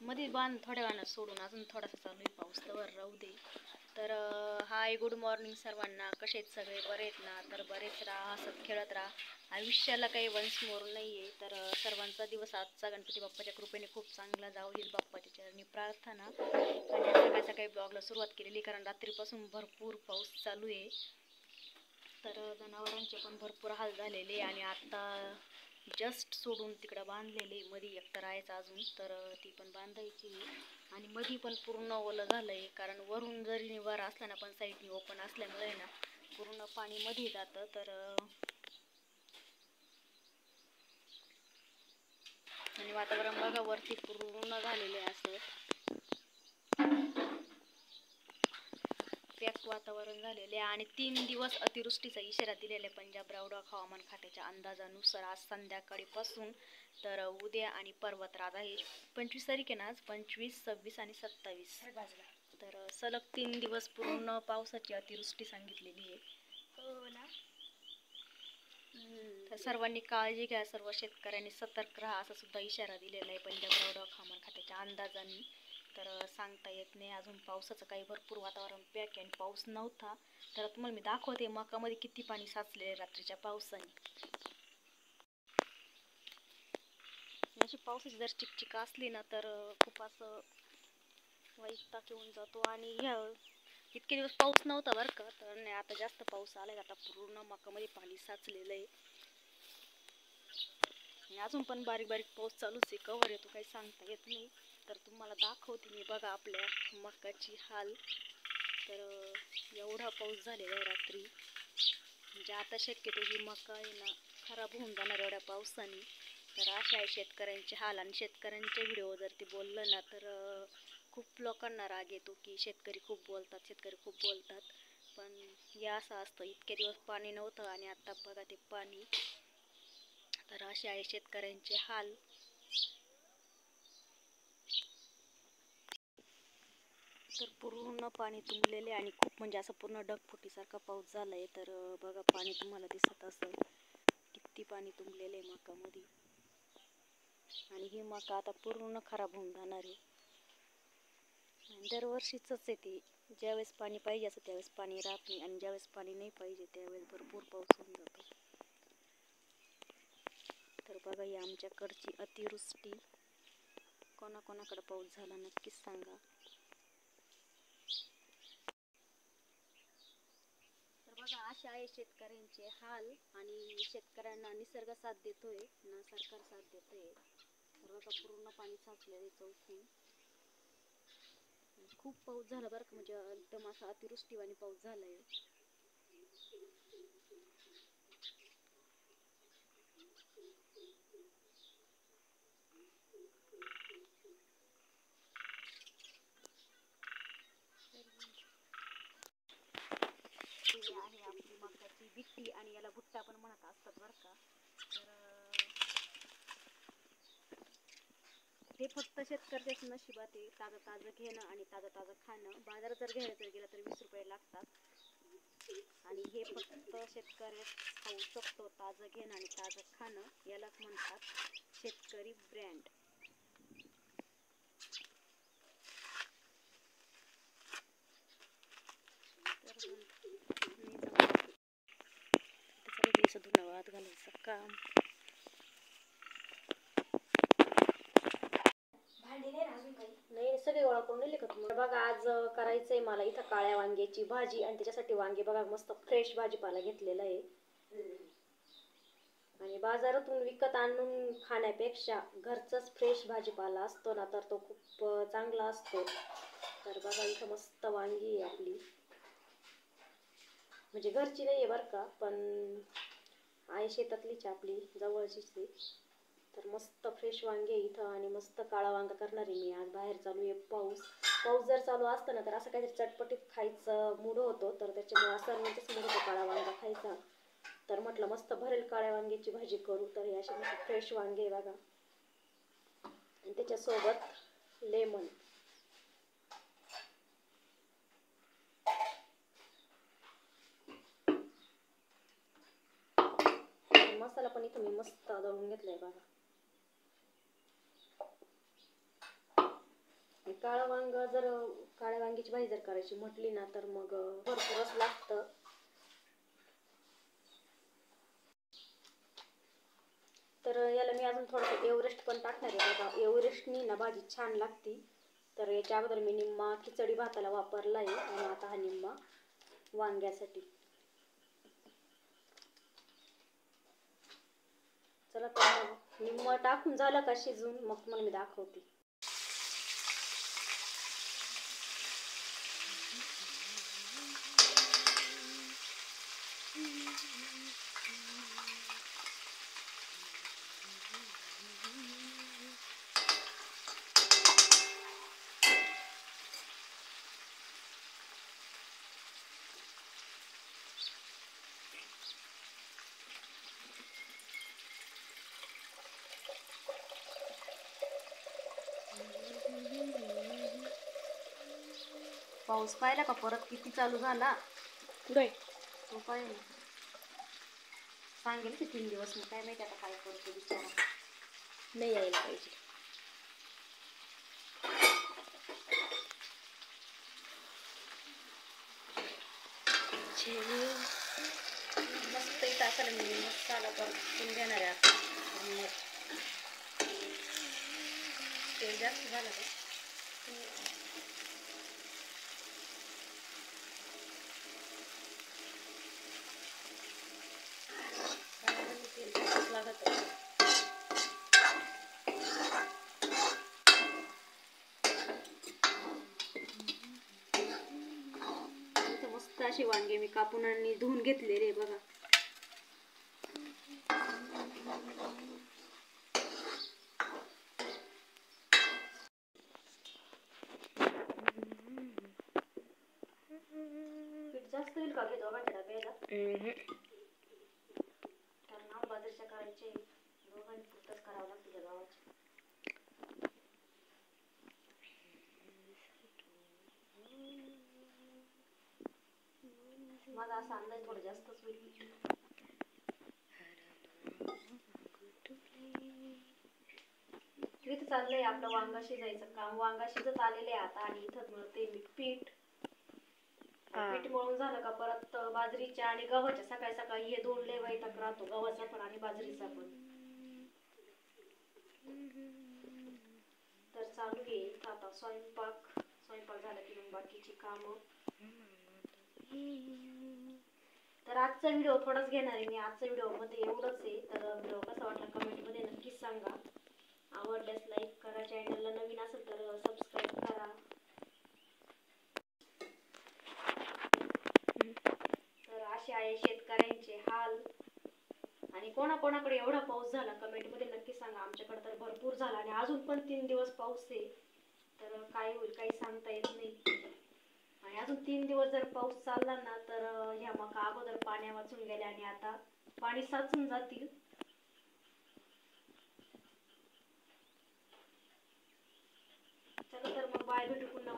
मध्ये बांध थोड्या वेळानं सोडून अजून थोडासा चालू आहे पाऊस, तर राहू दे. तर हाय, गुड मॉर्निंग सर्वांना. कसे आहेत सगळे? बरे आहेत ना? तर बरेच राहा, हसत खेळत राहा. आयुष्याला काही वन्स मोर नाही आहे. तर सर्वांचा दिवस आजचा गणपती बाप्पाच्या कृपेने खूप चांगला जाऊ, हीच बाप्पाच्या चरणी प्रार्थना. आणि सकाळी सकाळी ब्लॉगला सुरुवात केलेली, कारण रात्रीपासून भरपूर पाऊस चालू आहे. तर जनावरांचे पण भरपूर हाल झालेले. आणि आता जस्ट सोडून तिकडं बांधलेले, मध्ये एकटं राहायचं अजून, तर ती पण बांधायची. आणि मध्ये पण पूर्ण ओलं झालंय, कारण वरून जरी निवार असला ना, पण साईडनी ओपन असल्यामुळे ना पूर्ण पाणी मध्ये जातं. तर आणि वातावरण बघा, वरती पूर्ण झालेले असं पॅक वातावरण झालेले. आणि 3 दिवस अतिवृष्टीचा इशारा दिलेला आहे पंजाब राऊडा हवामान खात्याच्या अंदाजानुसार. आज संध्याकाळीपासून तर उद्या आणि परवा, राधा हे 25 तारीख आहे ना आज, 25, 26 आणि 27, तर सलग 3 दिवस पूर्ण पावसाची अतिवृष्टी सांगितलेली आहे. हो ना. तर सर्वांनी काळजी घ्या, सर्व शेतकऱ्यांनी सतर्क राहा, असा सुद्धा इशारा दिलेला आहे पंजाब राऊडा हवामान खात्याच्या अंदाजाने. तर सांगता येत नाही अजून, पावसाचं काही भरपूर वातावरण पॅक आहे. आणि पाऊस नव्हता तर तुम्हाला मी दाखवते मकामध्ये किती पाणी साचले रात्रीच्या पावसाने. अशी पावसाची जर चिकचिक असली ना, तर खूप असं वैताग येऊन जातो. आणि ह्या इतके दिवस पाऊस नव्हता बरं का, तर नाही, आता जास्त पाऊस आलाय. आता पूर्ण मकामध्ये पाणी साचलेलं आहे. आणि अजून पण बारीक बारीक पाऊस चालूच आहे, कवर येतो काही सांगता येत नाही. तर तुम्हाला दाखवते मी, बघा आपल्या मकाची हाल. तर एवढा पाऊस झालेला आहे रात्री, म्हणजे आता शक्यतो ही मका आहे ना खराब होऊन जाणार एवढ्या पावसाने. तर अशा आहे शेतकऱ्यांचे हाल. आणि शेतकऱ्यांच्या व्हिडिओ जर ते बोललं ना, तर खूप लोकांना राग येतो की शेतकरी खूप बोलतात, शेतकरी खूप बोलतात. पण हे असं असतं, इतके दिवस पाणी नव्हतं आणि आता बघा ते पाणी. तर असे आहे शेतकऱ्यांचे हाल. तर पूर्ण पाणी तुंबलेले आणि खूप म्हणजे असं पूर्ण ढगफुटीसारखा पाऊस झालाय. तर बघा पाणी तुम्हाला दिसत असेल किती पाणी तुंबलेलं आहे मकामध्ये. आणि ही मका आता पूर्ण खराब होऊन जाणार आहे. दरवर्षीच आहे ते, ज्यावेळेस पाणी पाहिजे असं त्यावेळेस पाणी राहत नाही, आणि ज्यावेळेस पाणी नाही पाहिजे त्यावेळेस भरपूर पाऊस होऊन जातो. तर बघा ही आमच्याकडची अतिवृष्टी. कोणाकोणाकडे पाऊस झाला नक्कीच सांगा. तर बघा असे आहे शेतकऱ्यांचे हाल. आणि शेतकऱ्यांना निसर्ग साथ देतोय ना सरकार साथ देतोय. तर बघा पूर्ण पाणी साचलेले चौथून. खूप पाऊस झाला बरं का, म्हणजे एकदम असा अतिवृष्टीवाणी पाऊस झालाय. आहे आपली मकाची बिट्टी, आणि याला भुट्टा पण म्हणत असतात बरं का. तर हे फक्त शेतकऱ्याच्याच नशिबात आहे, ताजं ताजं घेणं आणि ताजं ताजं खाणं. बाजारात जर घ्यायला जर गेलं तर 20 रुपये लागतात. आणि हे फक्त शेतकऱ्याच खाऊ शकतो, ताजं घेणं आणि ताजं खाणं. यालाच म्हणतात शेतकरी ब्रँड. धन्यवाद घालायचं काम. नाही, सगळे गोळा करून नेले का तुम्ही? बघा आज करायचंय मला इथं काळ्या वांग्याची भाजी. आणि त्याच्यासाठी वांगे बघा मस्त फ्रेश भाजीपाला घेतलेला आहे. आणि बाजारातून विकत आणून खाण्यापेक्षा घरचाच फ्रेश भाजीपाला असतो ना, तर तो खूप चांगला असतो. तर बघा इथं मस्त वांगी आहे आपली, म्हणजे घरची नाही आहे बरं का, पण आहे शेतातलीच आपली, जवळचीच आहे. तर मस्त फ्रेश वांगे इथं. आणि मस्त काळा वांगा करणार आहे मी आज. बाहेर चालू आहे पाऊस. पाऊस जर चालू असतं ना, तर असं काहीतरी चटपटीत खायचं मूड होतो. तर त्याच्यामुळे असं सर्वांचंच मूड होतो काळा वांगा खायचा. तर म्हटलं मस्त भरेल काळ्या वांग्याची भाजी करू. तर हे असे मस्त फ्रेश वांगे बघा, आणि त्याच्यासोबत लेमन. मसाला पण इथं मी मस्त दळून घेतलाय बघा. काळं वांग जर काळ्या वांग्याची भाजी जर करायची म्हटली ना तर मग भरपूरच लागतं. तर याला मी अजून थोडंसं एव्हरेस्ट पण टाकणार आहे बघा. एव्हरेस्टनी ना भाजी छान लागती. तर याच्या अगोदर मी निम्मा खिचडी भाताला वापरला आहे आणि आता हा निम्मा वांग्यासाठी. चला तर निम्मा टाकून झालं का शिजून मग तुम्हाला मी दाखवते. पाऊस पाहिला का परत किती चालू झाला. तो पाहिला सांगेल की 3 दिवस मग काय माहिती आता काय करतो बिचारा. नाही यायला पाहिजे. मस्त इथं असं मी मसाला परतून घेणार आहे आता. तेल जास्त झालं का तेल जास्त लागत. मस्त अशी वांगे मी कापून आणि धुवून घेतलेले बघा. पीठ जास्त होईल का घेतो माझ्या डब्याला. कारण आंबादरच्या करायचे दोघांनी पुरतच करावं लागतं त्या गावाचे. माझा असा अंदाज थोडं जास्तच होईल. इथं चाललंय आपलं वांगा शिजायचं काम. वांगा शिजत आलेले आता आणि इथं मळते मी पीठ. पीठ मळून झालं का परत बाजरीच्या आणि गव्हाच्या सकाळी सकाळी हे दोन लय वैताग राहतो, गव्हाचा पण आणि बाजरीचा पण. तर चालू आहे आता स्वयंपाक झाला की मग बाकीची कामं. तर आजचा व्हिडिओ थोडाच घेणार आहे मी. आजच्या व्हिडिओमध्ये एवढंच आहे. तर व्हिडिओ कसा वाटला कमेंटमध्ये नक्कीच सांगा. आवडल्यास लाईक करा, चॅनलला नवीन असेल तर सबस्क्राईब करा. तर असे आहे शेतकऱ्यांचे हाल. आणि कोणाकोणाकडे एवढा पाऊस झाला कमेंटमध्ये नक्की सांगा. आमच्याकडे तर भरपूर झाला आणि अजून पण 3 दिवस पाऊस आहे. तर काय होईल काही सांगता येत नाही. आणि अजून 3 दिवस जर पाऊस चालला ना तर ह्या मका अगोदर पाण्या वाचून गेल्या आणि आता पाणी साचून जातील. चला तर मग बाय, भेटू पुन्हा.